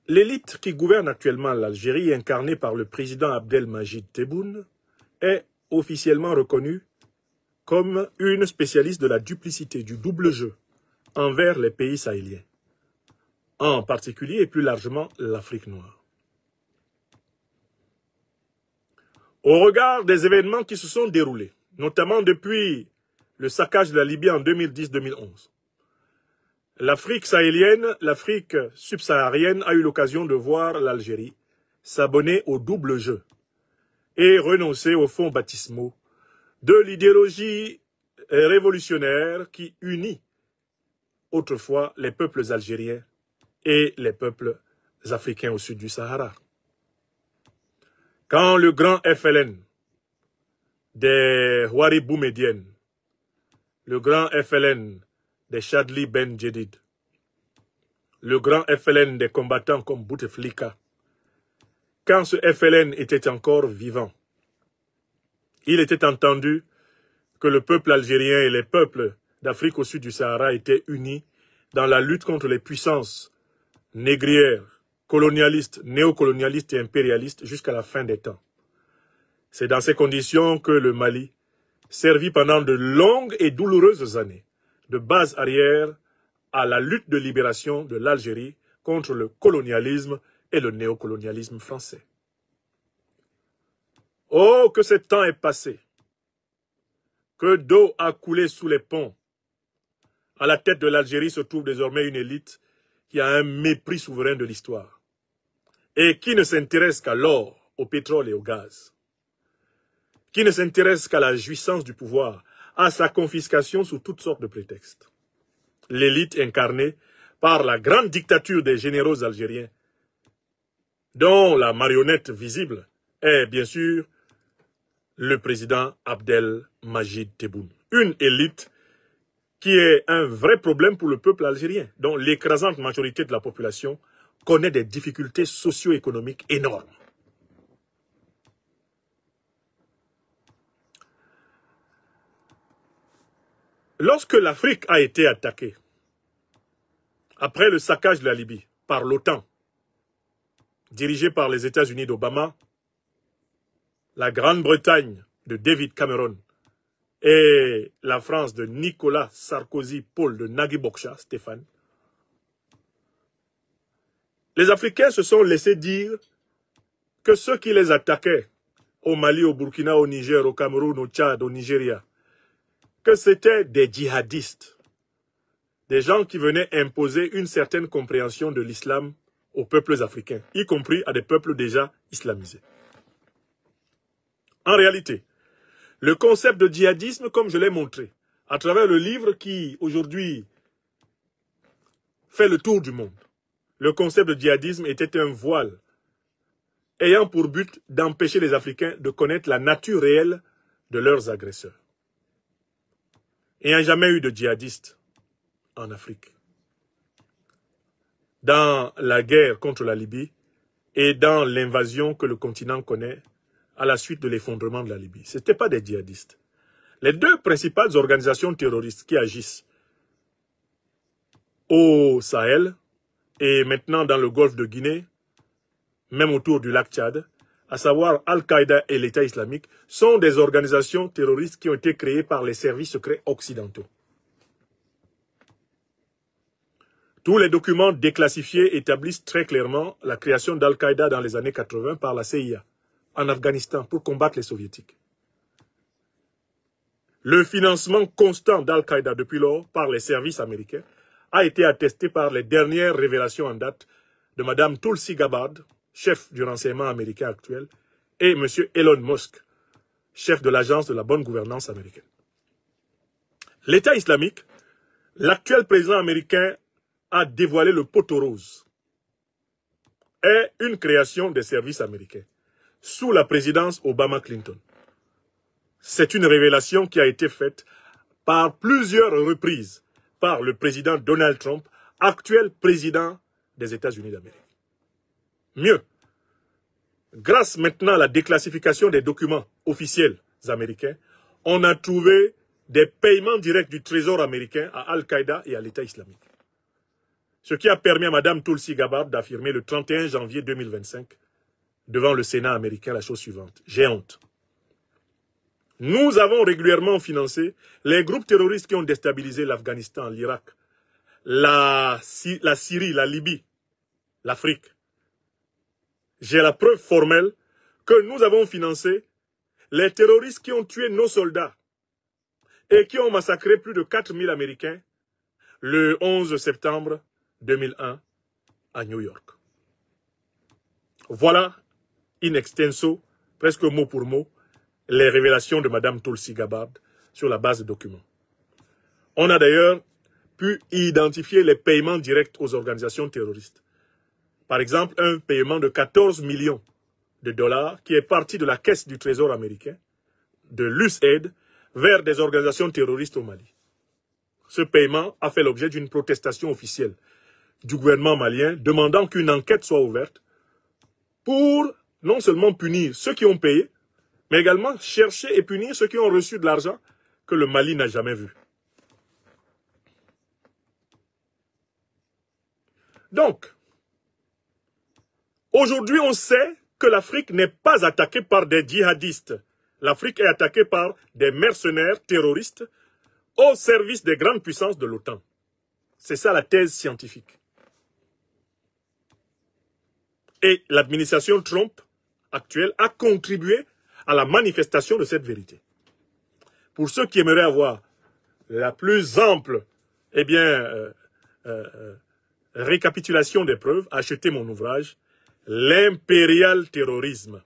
L'élite qui gouverne actuellement l'Algérie, incarnée par le président Abdelmajid Tebboune, est officiellement reconnue comme une spécialiste de la duplicité, du double jeu envers les pays sahéliens, en particulier et plus largement l'Afrique noire. Au regard des événements qui se sont déroulés, notamment depuis le saccage de la Libye en 2010-2011, l'Afrique sahélienne, l'Afrique subsaharienne a eu l'occasion de voir l'Algérie s'abonner au double jeu et renoncer aux fonds baptismaux de l'idéologie révolutionnaire qui unit autrefois les peuples algériens et les peuples africains au sud du Sahara. Quand le grand FLN des Houari Boumedienne, le grand FLN des Chadli Ben Djedid, le grand FLN des combattants comme Bouteflika, quand ce FLN était encore vivant, il était entendu que le peuple algérien et les peuples d'Afrique au sud du Sahara étaient unis dans la lutte contre les puissances négrières, colonialistes, néocolonialistes et impérialistes jusqu'à la fin des temps. C'est dans ces conditions que le Mali servit pendant de longues et douloureuses années de base arrière à la lutte de libération de l'Algérie contre le colonialisme et le néocolonialisme français. Oh, que ce temps est passé! Que d'eau a coulé sous les ponts! À la tête de l'Algérie se trouve désormais une élite qui a un mépris souverain de l'histoire et qui ne s'intéresse qu'à l'or, au pétrole et au gaz, qui ne s'intéresse qu'à la jouissance du pouvoir, à sa confiscation sous toutes sortes de prétextes. L'élite incarnée par la grande dictature des généraux algériens, dont la marionnette visible est bien sûr le président Abdelmajid Tebboune. Une élite qui est un vrai problème pour le peuple algérien, dont l'écrasante majorité de la population connaît des difficultés socio-économiques énormes. Lorsque l'Afrique a été attaquée, après le saccage de la Libye par l'OTAN, dirigée par les États-Unis d'Obama, la Grande-Bretagne de David Cameron et la France de Nicolas Sarkozy, Paul de Nagui Bokcha, Stéphane, les Africains se sont laissés dire que ceux qui les attaquaient au Mali, au Burkina, au Niger, au Cameroun, au Tchad, au Nigeria, que c'était des djihadistes, des gens qui venaient imposer une certaine compréhension de l'islam aux peuples africains, y compris à des peuples déjà islamisés. En réalité, le concept de djihadisme, comme je l'ai montré, à travers le livre qui, aujourd'hui, fait le tour du monde, le concept de djihadisme était un voile ayant pour but d'empêcher les Africains de connaître la nature réelle de leurs agresseurs. Il n'y a jamais eu de djihadistes en Afrique. Dans la guerre contre la Libye et dans l'invasion que le continent connaît à la suite de l'effondrement de la Libye, ce n'étaient pas des djihadistes. Les deux principales organisations terroristes qui agissent au Sahel et maintenant dans le golfe de Guinée, même autour du lac Tchad, à savoir Al-Qaïda et l'État islamique, sont des organisations terroristes qui ont été créées par les services secrets occidentaux. Tous les documents déclassifiés établissent très clairement la création d'Al-Qaïda dans les années 80 par la CIA, en Afghanistan, pour combattre les soviétiques. Le financement constant d'Al-Qaïda depuis lors par les services américains a été attesté par les dernières révélations en date de Mme Tulsi Gabbard, chef du renseignement américain actuel, et M. Elon Musk, chef de l'agence de la bonne gouvernance américaine. L'État islamique, l'actuel président américain a dévoilé le poteau rose, est une création des services américains, sous la présidence Obama-Clinton. C'est une révélation qui a été faite par plusieurs reprises par le président Donald Trump, actuel président des États-Unis d'Amérique. Mieux, grâce maintenant à la déclassification des documents officiels américains, on a trouvé des paiements directs du Trésor américain à Al-Qaïda et à l'État islamique. Ce qui a permis à Mme Tulsi Gabbard d'affirmer le 31 janvier 2025 devant le Sénat américain la chose suivante. J'ai honte. Nous avons régulièrement financé les groupes terroristes qui ont déstabilisé l'Afghanistan, l'Irak, la Syrie, la Libye, l'Afrique. J'ai la preuve formelle que nous avons financé les terroristes qui ont tué nos soldats et qui ont massacré plus de 4000 Américains le 11 septembre 2001 à New York. Voilà, in extenso, presque mot pour mot, les révélations de Mme Tulsi Gabbard sur la base de documents. On a d'ailleurs pu identifier les paiements directs aux organisations terroristes. Par exemple, un paiement de 14 millions de dollars qui est parti de la caisse du Trésor américain, de l'USAID, vers des organisations terroristes au Mali. Ce paiement a fait l'objet d'une protestation officielle du gouvernement malien demandant qu'une enquête soit ouverte pour non seulement punir ceux qui ont payé, mais également chercher et punir ceux qui ont reçu de l'argent que le Mali n'a jamais vu. Donc, aujourd'hui, on sait que l'Afrique n'est pas attaquée par des djihadistes. L'Afrique est attaquée par des mercenaires terroristes au service des grandes puissances de l'OTAN. C'est ça la thèse scientifique. Et l'administration Trump actuelle a contribué à la manifestation de cette vérité. Pour ceux qui aimeraient avoir la plus ample récapitulation des preuves, achetez mon ouvrage « L'impérial terrorisme ».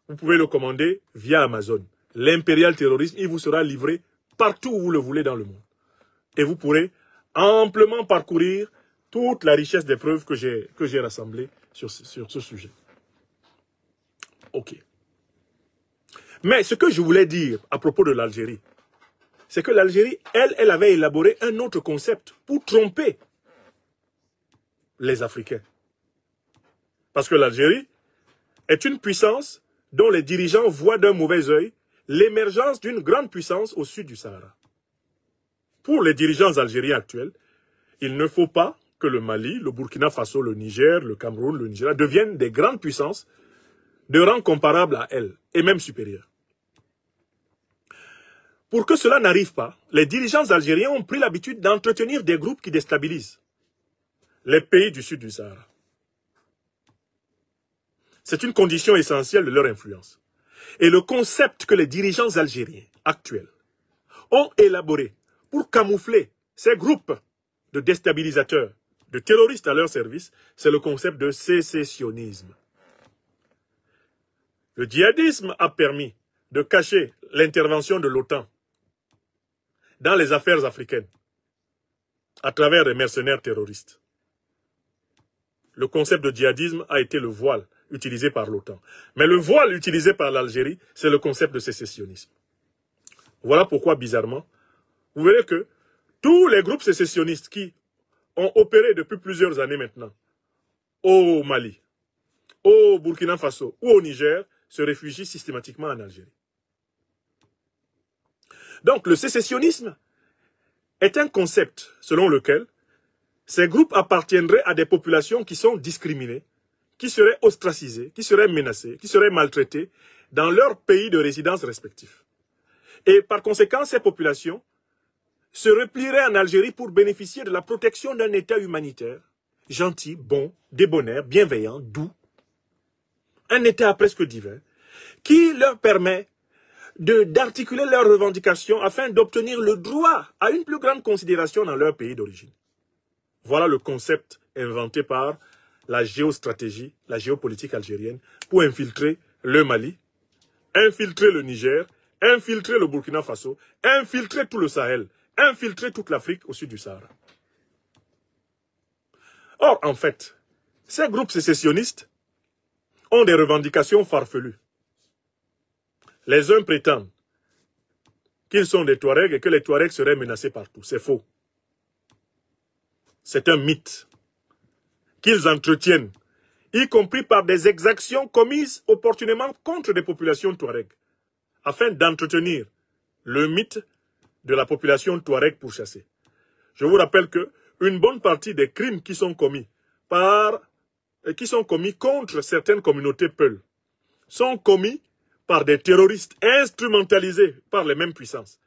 Vous pouvez le commander via Amazon. L'impérial terrorisme, il vous sera livré partout où vous le voulez dans le monde. Et vous pourrez amplement parcourir toute la richesse des preuves que j'ai rassemblées sur ce sujet. Ok. Mais ce que je voulais dire à propos de l'Algérie, c'est que l'Algérie, elle avait élaboré un autre concept pour tromper les Africains. Parce que l'Algérie est une puissance dont les dirigeants voient d'un mauvais œil l'émergence d'une grande puissance au sud du Sahara. Pour les dirigeants algériens actuels, il ne faut pas que le Mali, le Burkina Faso, le Niger, le Cameroun, le Nigeria deviennent des grandes puissances de rang comparable à elles, et même supérieurs. Pour que cela n'arrive pas, les dirigeants algériens ont pris l'habitude d'entretenir des groupes qui déstabilisent les pays du sud du Sahara. C'est une condition essentielle de leur influence. Et le concept que les dirigeants algériens actuels ont élaboré pour camoufler ces groupes de déstabilisateurs, de terroristes à leur service, c'est le concept de sécessionnisme. Le djihadisme a permis de cacher l'intervention de l'OTAN dans les affaires africaines à travers des mercenaires terroristes. Le concept de djihadisme a été le voile utilisé par l'OTAN. Mais le voile utilisé par l'Algérie, c'est le concept de sécessionnisme. Voilà pourquoi, bizarrement, vous verrez que tous les groupes sécessionnistes qui ont opéré depuis plusieurs années maintenant au Mali, au Burkina Faso ou au Niger se réfugient systématiquement en Algérie. Donc le sécessionnisme est un concept selon lequel ces groupes appartiendraient à des populations qui sont discriminées, qui seraient ostracisées, qui seraient menacées, qui seraient maltraitées dans leur pays de résidence respectifs. Et par conséquent, ces populations se replieraient en Algérie pour bénéficier de la protection d'un État humanitaire, gentil, bon, débonnaire, bienveillant, doux, un État presque divin, qui leur permet d'articuler leurs revendications afin d'obtenir le droit à une plus grande considération dans leur pays d'origine. Voilà le concept inventé par la géostratégie, la géopolitique algérienne pour infiltrer le Mali, infiltrer le Niger, infiltrer le Burkina Faso, infiltrer tout le Sahel, infiltrer toute l'Afrique au sud du Sahara. Or, en fait, ces groupes sécessionnistes ont des revendications farfelues. Les uns prétendent qu'ils sont des Touaregs et que les Touaregs seraient menacés partout. C'est faux. C'est un mythe qu'ils entretiennent, y compris par des exactions commises opportunément contre des populations Touaregs, afin d'entretenir le mythe de la population Touareg pourchassée. Je vous rappelle que une bonne partie des crimes qui sont commis contre certaines communautés Peul sont commis par des terroristes instrumentalisés par les mêmes puissances,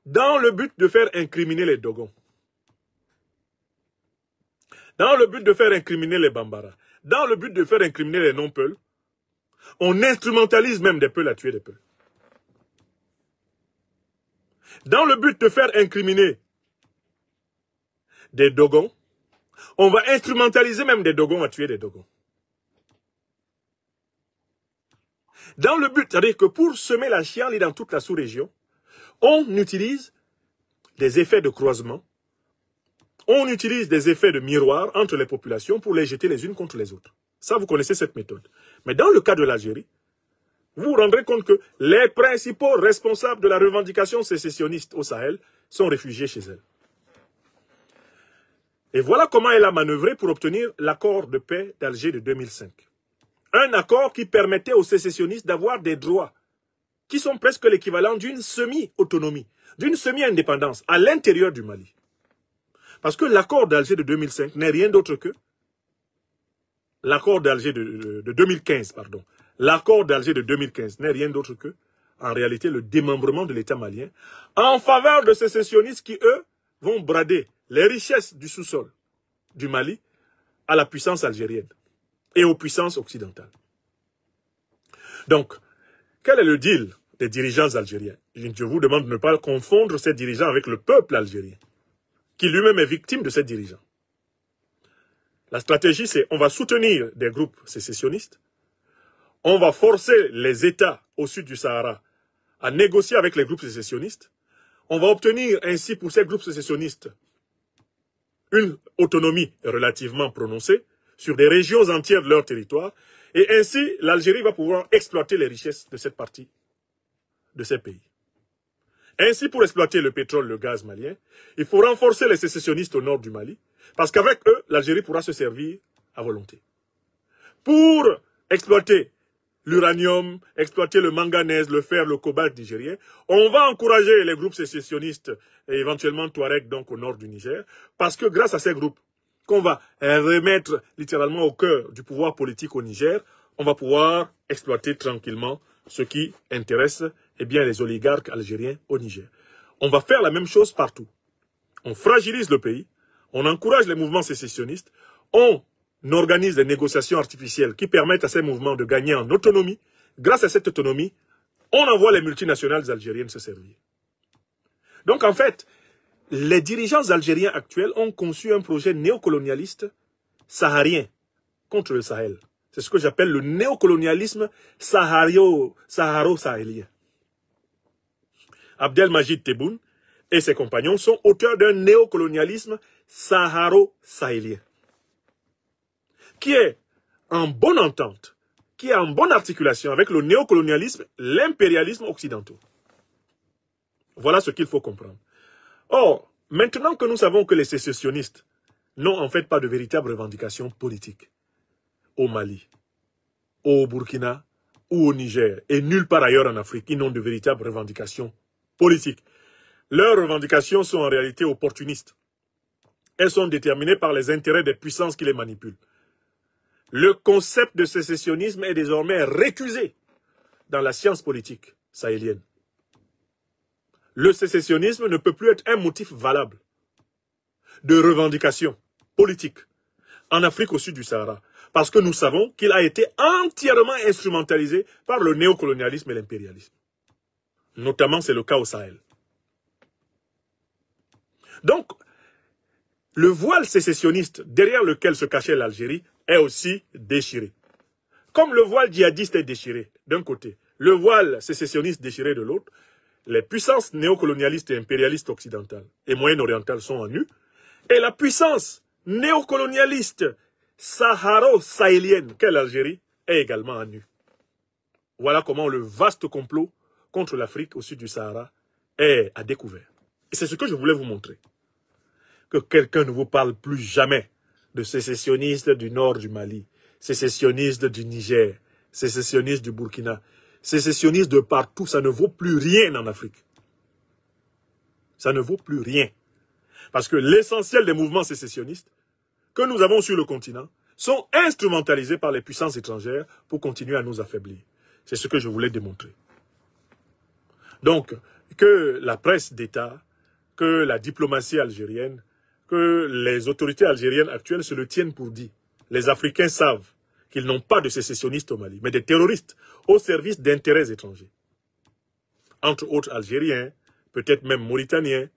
dans le but de faire incriminer les Dogons, dans le but de faire incriminer les Bambara, dans le but de faire incriminer les non-Peuls. On instrumentalise même des Peuls à tuer des Peuls. Dans le but de faire incriminer des Dogons, on va instrumentaliser même des Dogons à tuer des Dogons. Dans le but, c'est-à-dire que pour semer la chienlit dans toute la sous-région, on utilise des effets de croisement, on utilise des effets de miroir entre les populations pour les jeter les unes contre les autres. Ça, vous connaissez cette méthode. Mais dans le cas de l'Algérie, vous vous rendrez compte que les principaux responsables de la revendication sécessionniste au Sahel sont réfugiés chez elle. Et voilà comment elle a manœuvré pour obtenir l'accord de paix d'Alger de 2005. Un accord qui permettait aux sécessionnistes d'avoir des droits qui sont presque l'équivalent d'une semi-autonomie, d'une semi-indépendance à l'intérieur du Mali. Parce que l'accord d'Alger de 2005 n'est rien d'autre que l'accord d'Alger de 2015, pardon. L'accord d'Alger de 2015 n'est rien d'autre que, en réalité, le démembrement de l'État malien en faveur de sécessionnistes qui, eux, vont brader les richesses du sous-sol du Mali à la puissance algérienne et aux puissances occidentales. Donc, quel est le deal des dirigeants algériens? Je vous demande de ne pas confondre ces dirigeants avec le peuple algérien, qui lui-même est victime de ces dirigeants. La stratégie, c'est on va soutenir des groupes sécessionnistes, on va forcer les États au sud du Sahara à négocier avec les groupes sécessionnistes, on va obtenir ainsi pour ces groupes sécessionnistes une autonomie relativement prononcée sur des régions entières de leur territoire, et ainsi l'Algérie va pouvoir exploiter les richesses de cette partie de ces pays. Ainsi, pour exploiter le pétrole, le gaz malien, il faut renforcer les sécessionnistes au nord du Mali, parce qu'avec eux, l'Algérie pourra se servir à volonté. Pour exploiter l'uranium, exploiter le manganèse, le fer, le cobalt nigérien, on va encourager les groupes sécessionnistes et éventuellement Touareg, donc au nord du Niger, parce que grâce à ces groupes, qu'on va remettre littéralement au cœur du pouvoir politique au Niger, on va pouvoir exploiter tranquillement ce qui intéresse les oligarques algériens au Niger. On va faire la même chose partout. On fragilise le pays, on encourage les mouvements sécessionnistes, on organise des négociations artificielles qui permettent à ces mouvements de gagner en autonomie. Grâce à cette autonomie, on envoie les multinationales algériennes se servir. Donc en fait, les dirigeants algériens actuels ont conçu un projet néocolonialiste saharien contre le Sahel. C'est ce que j'appelle le néocolonialisme saharo-sahélien. Abdelmajid Tebboune et ses compagnons sont auteurs d'un néocolonialisme saharo-sahélien qui est en bonne entente, qui est en bonne articulation avec le néocolonialisme, l'impérialisme occidentaux. Voilà ce qu'il faut comprendre. Or, maintenant que nous savons que les sécessionnistes n'ont en fait pas de véritable revendication politique au Mali, au Burkina ou au Niger, et nulle part ailleurs en Afrique, ils n'ont de véritables revendications politiques. Leurs revendications sont en réalité opportunistes. Elles sont déterminées par les intérêts des puissances qui les manipulent. Le concept de sécessionnisme est désormais récusé dans la science politique sahélienne. Le sécessionnisme ne peut plus être un motif valable de revendication politique en Afrique au sud du Sahara, parce que nous savons qu'il a été entièrement instrumentalisé par le néocolonialisme et l'impérialisme. Notamment, c'est le cas au Sahel. Donc, le voile sécessionniste derrière lequel se cachait l'Algérie est aussi déchiré. Comme le voile djihadiste est déchiré d'un côté, le voile sécessionniste déchiré de l'autre, les puissances néocolonialistes et impérialistes occidentales et moyen-orientales sont en nu, et la puissance néocolonialiste saharo-sahélienne qu'est l'Algérie est également en nu. Voilà comment le vaste complot contre l'Afrique au sud du Sahara est à découvert. Et c'est ce que je voulais vous montrer. Que quelqu'un ne vous parle plus jamais de sécessionnistes du nord du Mali, sécessionnistes du Niger, sécessionnistes du Burkina, sécessionnistes de partout, ça ne vaut plus rien en Afrique. Ça ne vaut plus rien. Parce que l'essentiel des mouvements sécessionnistes que nous avons sur le continent sont instrumentalisés par les puissances étrangères pour continuer à nous affaiblir. C'est ce que je voulais démontrer. Donc, que la presse d'État, que la diplomatie algérienne, que les autorités algériennes actuelles se le tiennent pour dit. Les Africains savent qu'ils n'ont pas de sécessionnistes au Mali, mais des terroristes au service d'intérêts étrangers. Entre autres Algériens, peut-être même Mauritaniens,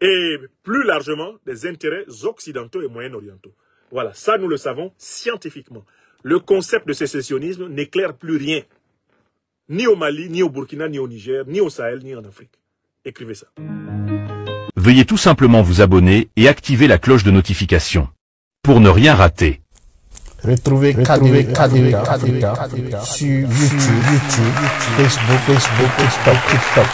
et plus largement des intérêts occidentaux et moyen-orientaux. Voilà, ça nous le savons scientifiquement. Le concept de sécessionnisme n'éclaire plus rien. Ni au Mali, ni au Burkina, ni au Niger, ni au Sahel, ni en Afrique. Écrivez ça. Veuillez tout simplement vous abonner et activer la cloche de notification pour ne rien rater. Retrouvez KDV Africa sur YouTube, Facebook, TikTok.